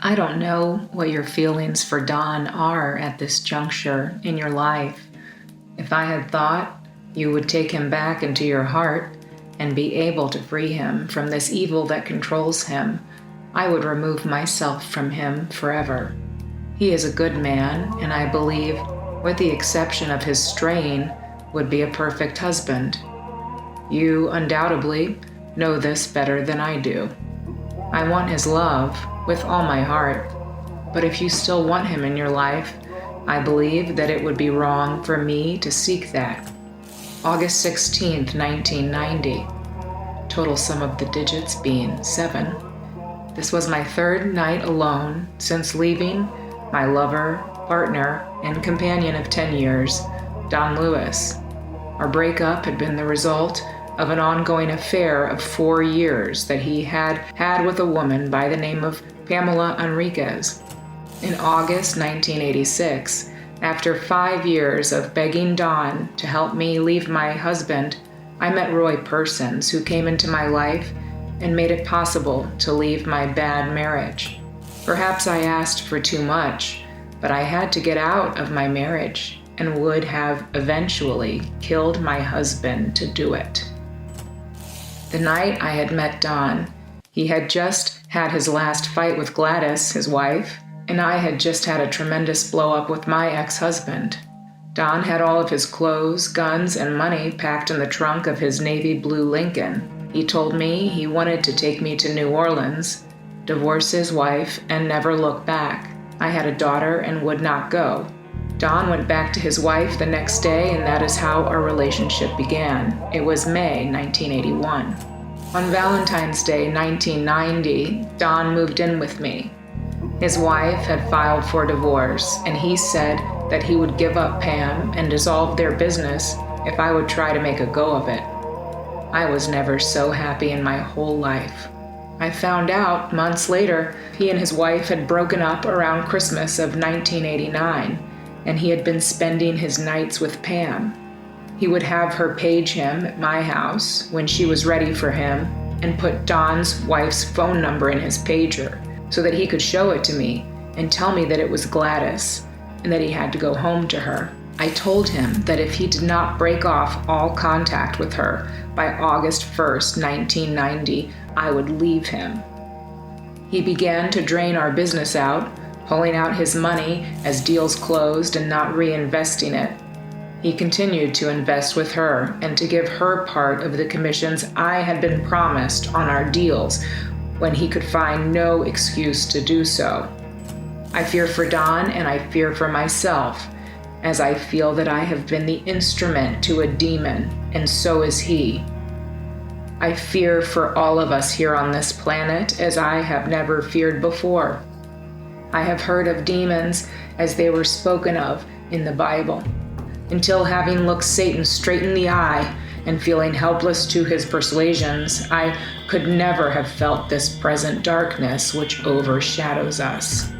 I don't know what your feelings for Don are at this juncture in your life. If I had thought you would take him back into your heart and be able to free him from this evil that controls him, I would remove myself from him forever. He is a good man, and I believe, with the exception of his straying, would be a perfect husband. You undoubtedly know this better than I do. I want his love with all my heart, but if you still want him in your life, I believe that it would be wrong for me to seek that. August 16th, 1990. Total sum of the digits being 7. This was my third night alone since leaving my lover, partner, and companion of 10 years, Don Lewis. Our breakup had been the result of an ongoing affair of 4 years that he had with a woman by the name of Pamela Enriquez. In August 1986, after 5 years of begging Don to help me leave my husband, I met Roy Persons, who came into my life and made it possible to leave my bad marriage. Perhaps I asked for too much, but I had to get out of my marriage and would have eventually killed my husband to do it. The night I had met Don, he had just had his last fight with Gladys, his wife, and I had just had a tremendous blow-up with my ex-husband. Don had all of his clothes, guns, and money packed in the trunk of his navy blue Lincoln. He told me he wanted to take me to New Orleans, divorce his wife, and never look back. I had a daughter and would not go. Don went back to his wife the next day, and that is how our relationship began. It was May 1981. On Valentine's Day 1990, Don moved in with me. His wife had filed for divorce, and he said that he would give up Pam and dissolve their business if I would try to make a go of it. I was never so happy in my whole life. I found out months later he and his wife had broken up around Christmas of 1989, and he had been spending his nights with Pam. He would have her page him at my house when she was ready for him and put Don's wife's phone number in his pager so that he could show it to me and tell me that it was Gladys and that he had to go home to her. I told him that if he did not break off all contact with her by August 1st, 1990, I would leave him. He began to drain our business out, pulling out his money as deals closed and not reinvesting it. He continued to invest with her and to give her part of the commissions I had been promised on our deals when he could find no excuse to do so. I fear for Don and I fear for myself, as I feel that I have been the instrument to a demon, and so is he. I fear for all of us here on this planet as I have never feared before. I have heard of demons as they were spoken of in the Bible, until having looked Satan straight in the eye and feeling helpless to his persuasions, I could never have felt this present darkness which overshadows us.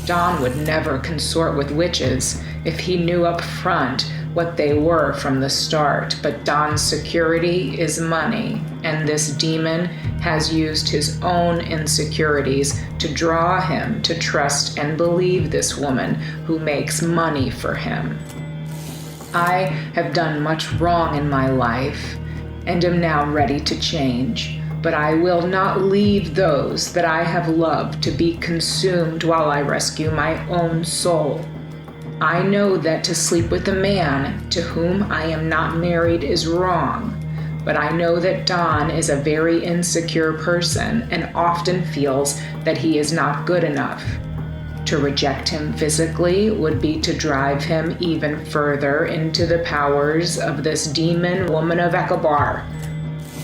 Don would never consort with witches if he knew up front what they were from the start, but Don's security is money, and this demon has used his own insecurities to draw him to trust and believe this woman who makes money for him. I have done much wrong in my life and am now ready to change, but I will not leave those that I have loved to be consumed while I rescue my own soul. I know that to sleep with a man to whom I am not married is wrong, but I know that Don is a very insecure person and often feels that he is not good enough. To reject him physically would be to drive him even further into the powers of this demon woman of Ekabar.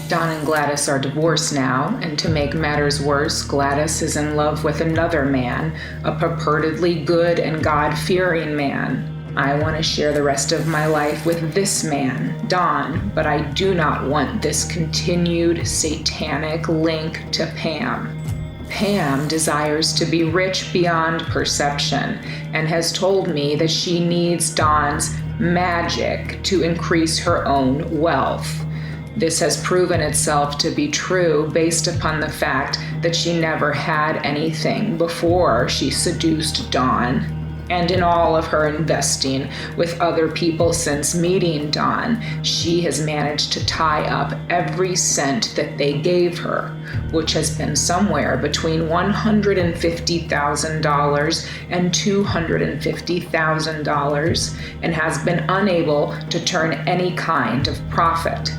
Don and Gladys are divorced now, and to make matters worse, Gladys is in love with another man, a purportedly good and God-fearing man. I want to share the rest of my life with this man, Don, but I do not want this continued satanic link to Pam. Pam desires to be rich beyond perception and has told me that she needs Don's magic to increase her own wealth. This has proven itself to be true based upon the fact that she never had anything before she seduced Don. And in all of her investing with other people since meeting Don, she has managed to tie up every cent that they gave her, which has been somewhere between $150,000 and $250,000, and has been unable to turn any kind of profit.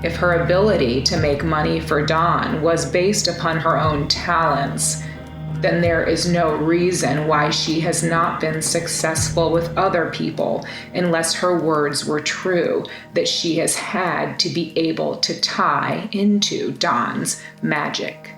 If her ability to make money for Don was based upon her own talents, then there is no reason why she has not been successful with other people, unless her words were true, that she has had to be able to tie into Don's magic.